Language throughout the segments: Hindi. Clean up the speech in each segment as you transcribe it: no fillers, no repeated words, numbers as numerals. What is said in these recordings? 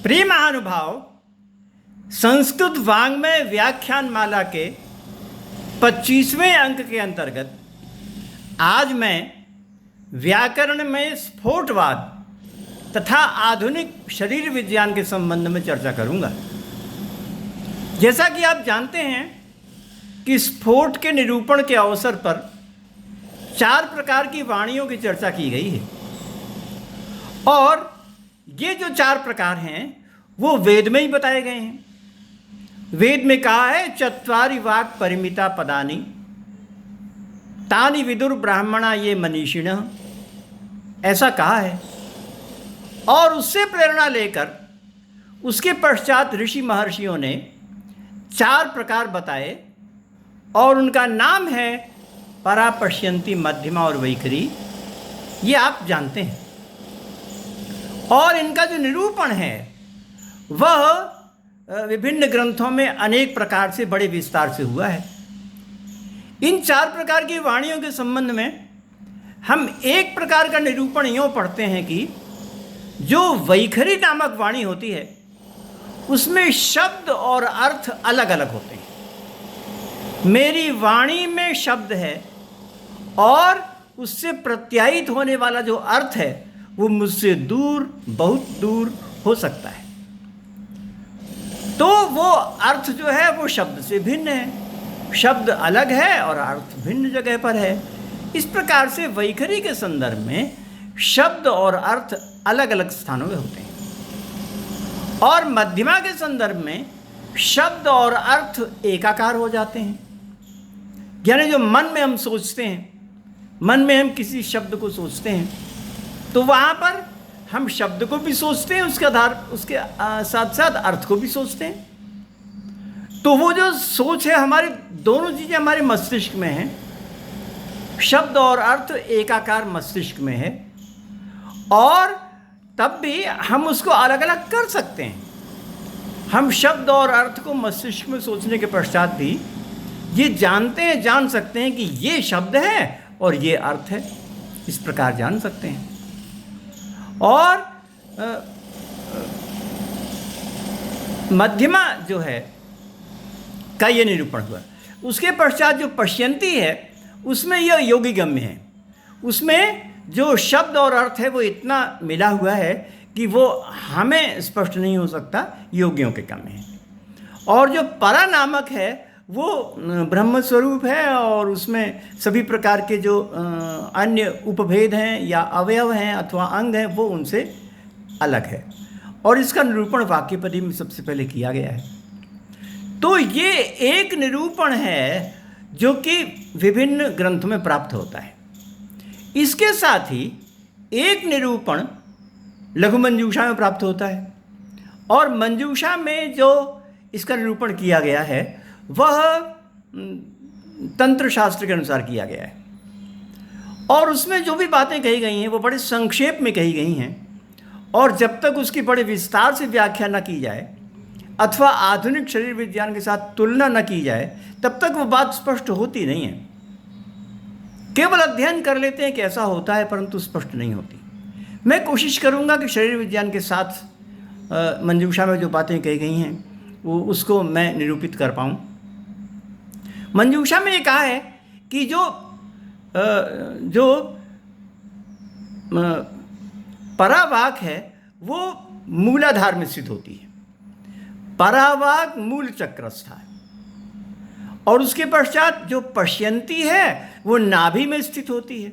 प्रिय महानुभाव, संस्कृत वाङ्मय व्याख्यान माला के 25वें अंक के अंतर्गत आज मैं व्याकरण में स्फोटवाद तथा आधुनिक शरीर विज्ञान के संबंध में चर्चा करूंगा। जैसा कि आप जानते हैं कि स्फोट के निरूपण के अवसर पर 4 प्रकार की वाणियों की चर्चा की गई है और ये जो 4 प्रकार हैं वो वेद में ही बताए गए हैं। वेद में कहा है चत्वारि वाक् परिमिता पदानि तानि विदुर ब्राह्मणा ये मनीषिणः, ऐसा कहा है। और उससे प्रेरणा लेकर उसके पश्चात ऋषि महर्षियों ने 4 प्रकार बताए और उनका नाम है परा, पश्यन्ति, मध्यमा और वैखरी। ये आप जानते हैं। और इनका जो निरूपण है वह विभिन्न ग्रंथों में अनेक प्रकार से बड़े विस्तार से हुआ है। इन 4 प्रकार की वाणियों के संबंध में हम एक प्रकार का निरूपण यूँ पढ़ते हैं कि जो वैखरी नामक वाणी होती है उसमें शब्द और अर्थ अलग अलग होते हैं। मेरी वाणी में शब्द है और उससे प्रत्यायित होने वाला जो अर्थ है वो मुझसे दूर, बहुत दूर हो सकता है। तो वो अर्थ जो है वो शब्द से भिन्न है, शब्द अलग है और अर्थ भिन्न जगह पर है। इस प्रकार से वैखरी के संदर्भ में शब्द और अर्थ अलग अलग स्थानों में होते हैं और मध्यमा के संदर्भ में शब्द और अर्थ एकाकार हो जाते हैं। यानी जो मन में हम सोचते हैं, मन में हम किसी शब्द को सोचते हैं तो वहाँ पर हम शब्द को भी सोचते हैं, उसके साथ साथ अर्थ को भी सोचते हैं। तो वो जो सोच है, हमारी दोनों चीज़ें हमारे मस्तिष्क में हैं। शब्द और अर्थ एकाकार मस्तिष्क में है और तब भी हम उसको अलग अलग कर सकते हैं। हम शब्द और अर्थ को मस्तिष्क में सोचने के पश्चात भी ये जान सकते हैं कि ये शब्द है और ये अर्थ है। इस प्रकार जान सकते हैं। और मध्यमा जो है का ये निरूपण हुआ। उसके पश्चात जो पश्यन्ति है उसमें यह योगी गम्य है। उसमें जो शब्द और अर्थ है वो इतना मिला हुआ है कि वो हमें स्पष्ट नहीं हो सकता, योगियों के काम में है। और जो परा नामक है वो ब्रह्म स्वरूप है और उसमें सभी प्रकार के जो अन्य उपभेद हैं या अवयव हैं अथवा अंग हैं वो उनसे अलग है। और इसका निरूपण वाक्यपदी में सबसे पहले किया गया है। तो ये एक निरूपण है जो कि विभिन्न ग्रंथों में प्राप्त होता है। इसके साथ ही एक निरूपण लघु मंजूषा में प्राप्त होता है और मंजूषा में जो इसका निरूपण किया गया है वह तंत्र शास्त्र के अनुसार किया गया है और उसमें जो भी बातें कही गई हैं वो बड़े संक्षेप में कही गई हैं और जब तक उसकी बड़े विस्तार से व्याख्या न की जाए अथवा आधुनिक शरीर विज्ञान के साथ तुलना न की जाए तब तक वो बात स्पष्ट होती नहीं है। केवल अध्ययन कर लेते हैं कि ऐसा होता है परंतु स्पष्ट नहीं होती। मैं कोशिश करूँगा कि शरीर विज्ञान के साथ मंजूषा में जो बातें कही गई हैं वो उसको मैं निरूपित कर पाऊँ। मंजूषा में ये कहा है कि जो परावाक है वो मूलाधार में स्थित होती है। परावाक मूल चक्रस्थ है और उसके पश्चात जो पश्यन्ति है वो नाभि में स्थित होती है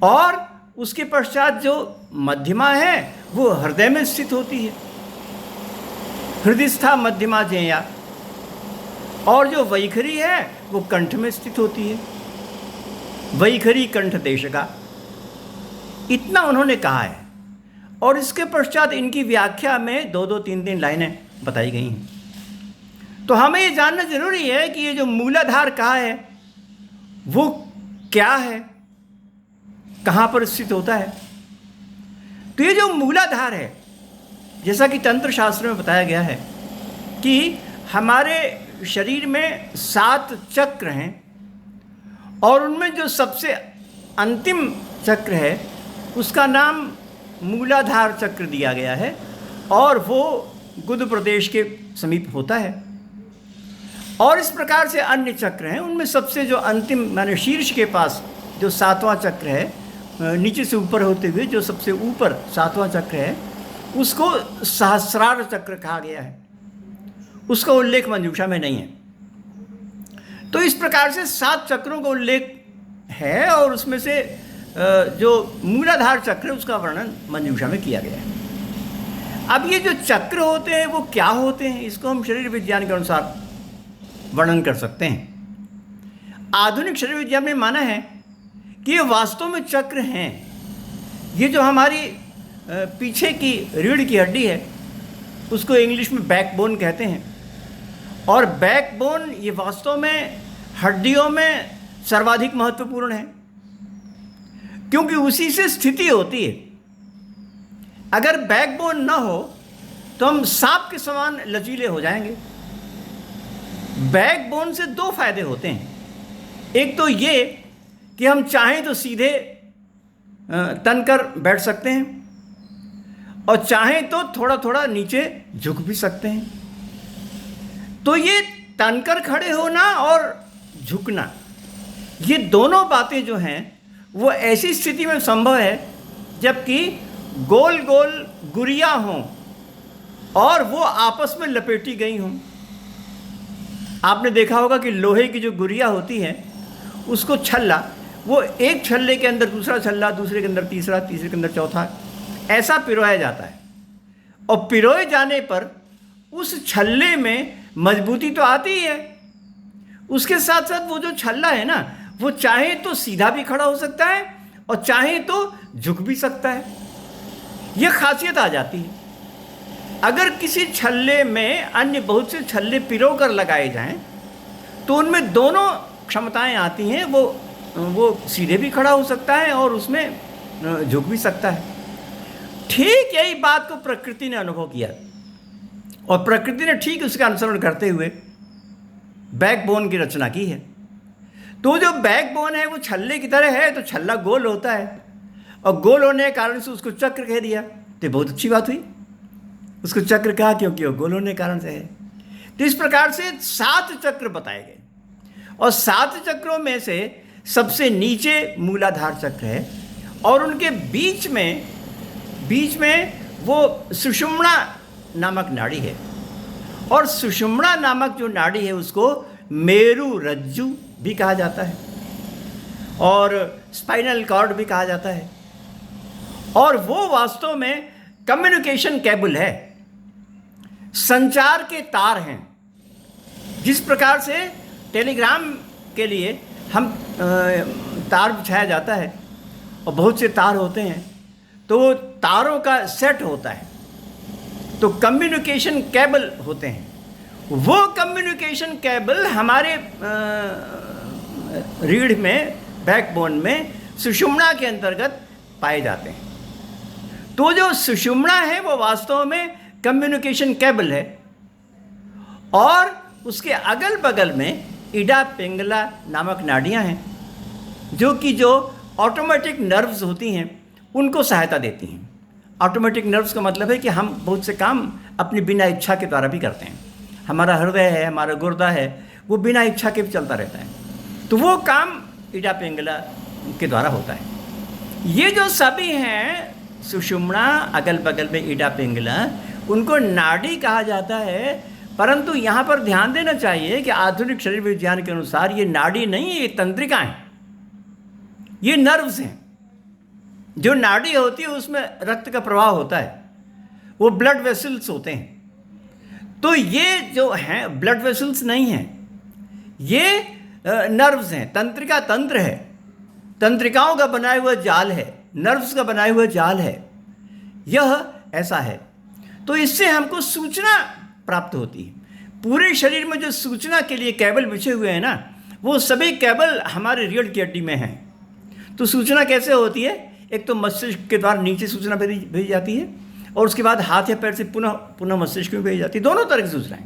और उसके पश्चात जो मध्यमा है वो हृदय में स्थित होती है। हृदयस्था मध्यमा जेया। और जो वैखरी है वो कंठ में स्थित होती है। वैखरी कंठ देश का, इतना उन्होंने कहा है। और इसके पश्चात इनकी व्याख्या में 2-2, 3-3 लाइनें बताई गई हैं। तो हमें ये जानना जरूरी है कि ये जो मूलाधार कहा है वो क्या है, कहाँ पर स्थित होता है। तो ये जो मूलाधार है, जैसा कि तंत्र शास्त्र में बताया गया है कि हमारे शरीर में 7 चक्र हैं और उनमें जो सबसे अंतिम चक्र है उसका नाम मूलाधार चक्र दिया गया है और वो गुद प्रदेश के समीप होता है। और इस प्रकार से अन्य चक्र हैं, उनमें सबसे जो अंतिम माने शीर्ष के पास जो 7वां चक्र है, नीचे से ऊपर होते हुए जो सबसे ऊपर 7वां चक्र है, उसको सहस्रार चक्र कहा गया है। उसका उल्लेख मंजूषा में नहीं है। तो इस प्रकार से 7 चक्रों का उल्लेख है और उसमें से जो मूलाधार चक्र है उसका वर्णन मंजूषा में किया गया है। अब ये जो चक्र होते हैं वो क्या होते हैं, इसको हम शरीर विज्ञान के अनुसार वर्णन कर सकते हैं। आधुनिक शरीर विज्ञान में माना है कि ये वास्तव में चक्र हैं। ये जो हमारी पीछे की रीढ़ की हड्डी है उसको इंग्लिश में बैकबोन कहते हैं, और बैकबोन ये वास्तव में हड्डियों में सर्वाधिक महत्वपूर्ण है, क्योंकि उसी से स्थिति होती है। अगर बैकबोन ना हो तो हम सांप के समान लचीले हो जाएंगे। बैकबोन से 2 फायदे होते हैं। एक तो ये कि हम चाहें तो सीधे तन कर बैठ सकते हैं और चाहें तो थोड़ा थोड़ा नीचे झुक भी सकते हैं। तो ये तनकर खड़े होना और झुकना, ये दोनों बातें जो हैं वो ऐसी स्थिति में संभव है जबकि गोल गोल गुरिया हों और वो आपस में लपेटी गई हों। आपने देखा होगा कि लोहे की जो गुरिया होती है उसको छल्ला, वो एक छल्ले के अंदर दूसरा छल्ला, दूसरे के अंदर तीसरा, तीसरे के अंदर चौथा, ऐसा पिरोया जाता है। और पिरोए जाने पर उस छल्ले में मजबूती तो आती ही है, उसके साथ साथ वो जो छल्ला है ना वो चाहे तो सीधा भी खड़ा हो सकता है और चाहे तो झुक भी सकता है। ये खासियत आ जाती है। अगर किसी छल्ले में अन्य बहुत से छल्ले पिरो कर लगाए जाएं तो उनमें दोनों क्षमताएं आती हैं। वो सीधे भी खड़ा हो सकता है और उसमें झुक भी सकता है। ठीक यही बात को प्रकृति ने अनुभव किया और प्रकृति ने ठीक उसका अनुसरण करते हुए बैकबोन की रचना की है। तो जो बैकबोन है वो छल्ले की तरह है, तो छल्ला गोल होता है और गोल होने के कारण से उसको चक्र कह दिया, तो बहुत अच्छी बात हुई। उसको चक्र कहा क्योंकि वो गोल होने के कारण से है। तो इस प्रकार से 7 चक्र बताए गए और 7 चक्रों में से सबसे नीचे मूलाधार चक्र है और उनके बीच में वो सुषुम्ना नामक नाड़ी है। और सुषुम्ना नामक जो नाड़ी है उसको मेरु रज्जु भी कहा जाता है और स्पाइनल कॉर्ड भी कहा जाता है। और वो वास्तव में कम्युनिकेशन केबल है, संचार के तार हैं। जिस प्रकार से टेलीग्राम के लिए हम तार बिछाया जाता है और बहुत से तार होते हैं तो तारों का सेट होता है, तो कम्युनिकेशन केबल होते हैं। वो कम्युनिकेशन केबल हमारे रीढ़ में, बैकबोन में सुषुम्ना के अंतर्गत पाए जाते हैं। तो जो सुषुम्ना है वो वास्तव में कम्युनिकेशन केबल है और उसके अगल बगल में इडा पिंगला नामक नाड़ियाँ हैं जो ऑटोमेटिक नर्व्स होती हैं उनको सहायता देती हैं। ऑटोमेटिक नर्व्स का मतलब है कि हम बहुत से काम अपनी बिना इच्छा के द्वारा भी करते हैं। हमारा हृदय है, हमारा गुर्दा है, वो बिना इच्छा के चलता रहता है, तो वो काम इडा पिंगला के द्वारा होता है। ये जो सभी हैं सुषुम्ना, अगल बगल में इडा पिंगला, उनको नाड़ी कहा जाता है। परंतु यहाँ पर ध्यान देना चाहिए कि आधुनिक शरीर विज्ञान के अनुसार ये नाड़ी नहीं है, ये तंत्रिका हैं, ये नर्व्स हैं। जो नाड़ी होती है उसमें रक्त का प्रवाह होता है, वो ब्लड वेसल्स होते हैं। तो ये जो हैं ब्लड वेसल्स नहीं हैं, ये नर्व्स हैं। तंत्रिका तंत्र है, तंत्रिकाओं का बनाया हुआ जाल है, नर्व्स का बनाया हुआ जाल है। यह ऐसा है। तो इससे हमको सूचना प्राप्त होती है। पूरे शरीर में जो सूचना के लिए केबल बिछे हुए हैं ना, वो सभी केबल हमारे रीढ़ की हड्डी में हैं। तो सूचना कैसे होती है? एक तो मस्तिष्क के द्वारा नीचे सूचना भेजी जाती है और उसके बाद हाथ या पैर से पुनः मस्तिष्क में भेजी जाती है। दोनों तरह की सूचनाएं,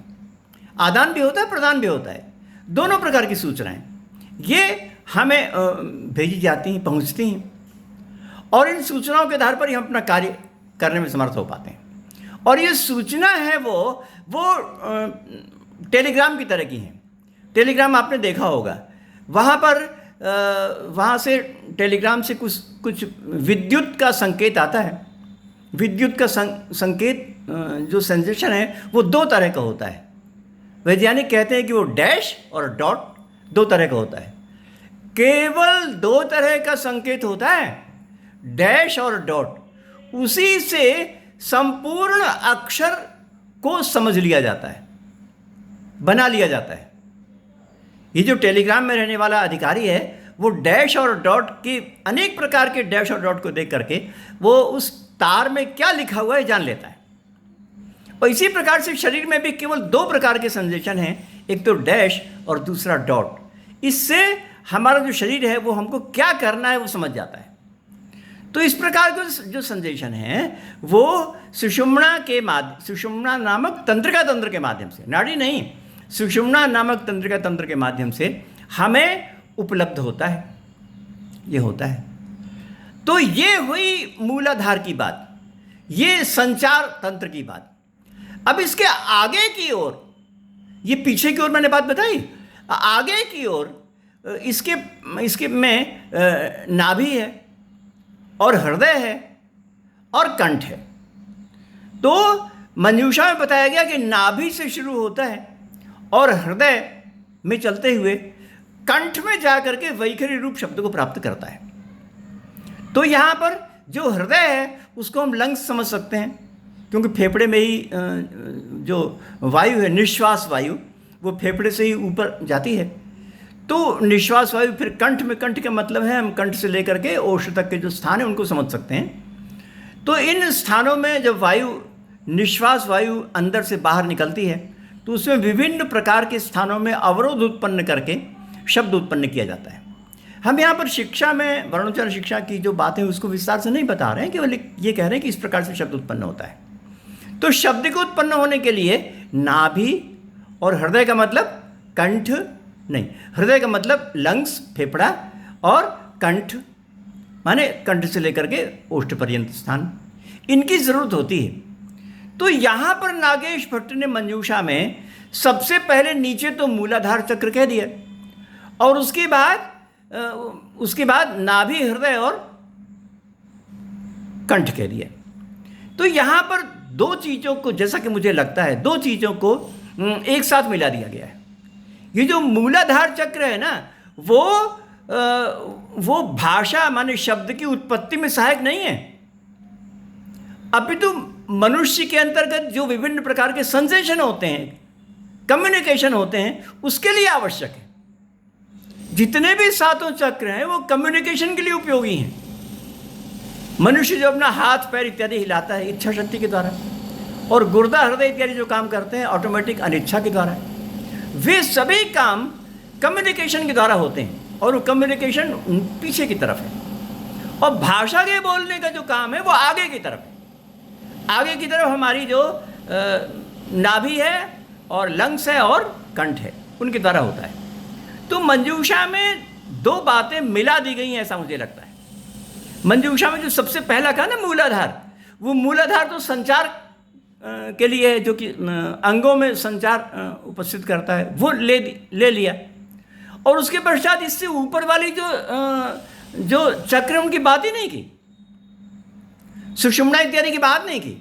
आदान भी होता है, प्रदान भी होता है। दोनों प्रकार की सूचनाएं ये हमें भेजी जाती हैं, पहुंचती हैं। और इन सूचनाओं के आधार पर ही हम अपना कार्य करने में समर्थ हो पाते हैं। और ये सूचना है वो टेलीग्राम की तरह की है। टेलीग्राम आपने देखा होगा, वहाँ से टेलीग्राम से कुछ विद्युत का संकेत आता है। विद्युत का संकेत जो सेंसेशन है वो दो तरह का होता है। वैज्ञानिक कहते हैं कि वो डैश और डॉट दो तरह का होता है। केवल दो तरह का संकेत होता है, डैश और डॉट। उसी से संपूर्ण अक्षर को समझ लिया जाता है, बना लिया जाता है। ये जो टेलीग्राम में रहने वाला अधिकारी है वो डैश और डॉट के अनेक प्रकार के डैश और डॉट को देख करके वो उस तार में क्या लिखा हुआ है जान लेता है। और इसी प्रकार से शरीर में भी केवल दो प्रकार के सेंसेशन हैं, एक तो डैश और दूसरा डॉट। इससे हमारा जो शरीर है वो हमको क्या करना है वो समझ जाता है। तो इस प्रकार के जो सेंसेशन है वो सुषुम्ना नामक तंत्रिका तंत्र के माध्यम से, नाड़ी नहीं, सुषुम्ना नामक तंत्रिका तंत्र के माध्यम से हमें उपलब्ध होता है, ये होता है। तो ये हुई मूलाधार की बात, ये संचार तंत्र की बात। अब इसके आगे की ओर, ये पीछे की ओर मैंने बात बताई, आगे की ओर इसके में नाभि है और हृदय है और कंठ है। तो मंजूषा में बताया गया कि नाभि से शुरू होता है और हृदय में चलते हुए कंठ में जाकर के वैखरी रूप शब्द को प्राप्त करता है। तो यहाँ पर जो हृदय है उसको हम लंग्स समझ सकते हैं, क्योंकि फेफड़े में ही जो वायु है, निश्वास वायु, वो फेफड़े से ही ऊपर जाती है। तो निश्वास वायु फिर कंठ में, कंठ का मतलब है हम कंठ से लेकर के ओष्ठ तक के जो स्थान है उनको समझ सकते हैं। तो इन स्थानों में जब वायु, निश्वास वायु अंदर से बाहर निकलती है तो उसमें विभिन्न प्रकार के स्थानों में अवरोध उत्पन्न करके शब्द उत्पन्न किया जाता है। हम यहाँ पर शिक्षा में वर्णोच्चारण शिक्षा की जो बात है उसको विस्तार से नहीं बता रहे हैं, केवल ये कह रहे हैं कि इस प्रकार से शब्द उत्पन्न होता है। तो शब्द को उत्पन्न होने के लिए नाभि और हृदय का मतलब कंठ नहीं, हृदय का मतलब लंग्स, फेफड़ा, और कंठ माने कंठ से लेकर के ओष्ठ पर्यंत स्थान, इनकी जरूरत होती है। तो यहाँ पर नागेश भट्ट ने मंजूषा में सबसे पहले नीचे तो मूलाधार चक्र कह दिया और उसके बाद नाभि, हृदय और कंठ कह दिया। तो यहाँ पर दो चीज़ों को, जैसा कि मुझे लगता है, दो चीज़ों को एक साथ मिला दिया गया है। ये जो मूलाधार चक्र है ना वो भाषा माने शब्द की उत्पत्ति में सहायक नहीं है, अपितु मनुष्य के अंतर्गत जो विभिन्न प्रकार के सेंसेशन होते हैं, कम्युनिकेशन होते हैं, उसके लिए आवश्यक है। जितने भी सातों चक्र हैं वो कम्युनिकेशन के लिए उपयोगी हैं। मनुष्य जो अपना हाथ पैर इत्यादि हिलाता है इच्छा शक्ति के द्वारा, और गुर्दा हृदय इत्यादि जो काम करते हैं ऑटोमेटिक अनिच्छा के द्वारा, वे सभी काम कम्युनिकेशन के द्वारा होते हैं और वो कम्युनिकेशन पीछे की तरफ है। और भाषा के बोलने का जो काम है वो आगे की तरफ है। आगे की तरफ हमारी जो नाभि है और लंग्स है और कंठ है, उनके द्वारा होता है। तो मंजूषा में दो बातें मिला दी गई हैं, ऐसा मुझे लगता है। मंजूषा में जो सबसे पहला कहा ना मूलाधार, वो मूलाधार तो संचार के लिए है, जो कि अंगों में संचार उपस्थित करता है, वो ले लिया। और उसके पश्चात इससे ऊपर वाली जो चक्र उनकी बात ही नहीं की, सुषुम्ना इत्यादि की बात नहीं की।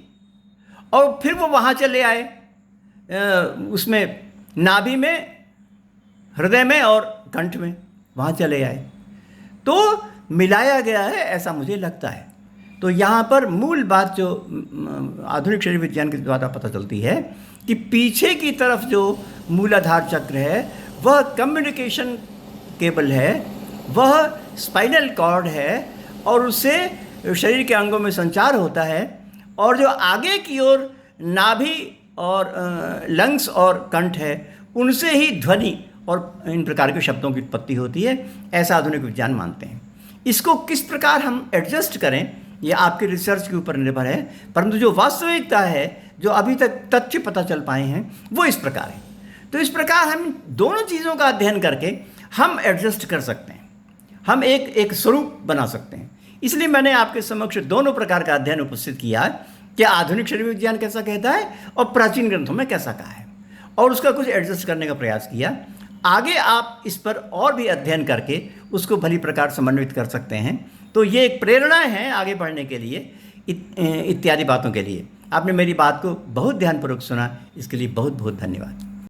और फिर वो वहाँ चले आए उसमें नाभि में, हृदय में और कंठ में, वहाँ चले आए। तो मिलाया गया है, ऐसा मुझे लगता है। तो यहाँ पर मूल बात जो आधुनिक शरीर विज्ञान के द्वारा पता चलती है कि पीछे की तरफ जो मूलाधार चक्र है वह कम्युनिकेशन केबल है, वह स्पाइनल कॉर्ड है और उससे शरीर के अंगों में संचार होता है। और जो आगे की ओर नाभि और लंग्स और कंठ है, उनसे ही ध्वनि और इन प्रकार के शब्दों की उत्पत्ति होती है, ऐसा आधुनिक विज्ञान मानते हैं। इसको किस प्रकार हम एडजस्ट करें यह आपके रिसर्च के ऊपर निर्भर है, परंतु जो वास्तविकता है, जो अभी तक तथ्य पता चल पाए हैं, वो इस प्रकार है। तो इस प्रकार हम दोनों चीज़ों का अध्ययन करके हम एडजस्ट कर सकते हैं, हम एक स्वरूप बना सकते हैं। इसलिए मैंने आपके समक्ष दोनों प्रकार का अध्ययन उपस्थित किया कि आधुनिक शरीर विज्ञान कैसा कहता है और प्राचीन ग्रंथों में कैसा कहा है, और उसका कुछ एडजस्ट करने का प्रयास किया। आगे आप इस पर और भी अध्ययन करके उसको भली प्रकार समन्वित कर सकते हैं। तो ये एक प्रेरणा है आगे बढ़ने के लिए, इत्यादि बातों के लिए। आपने मेरी बात को बहुत ध्यानपूर्वक सुना, इसके लिए बहुत बहुत धन्यवाद।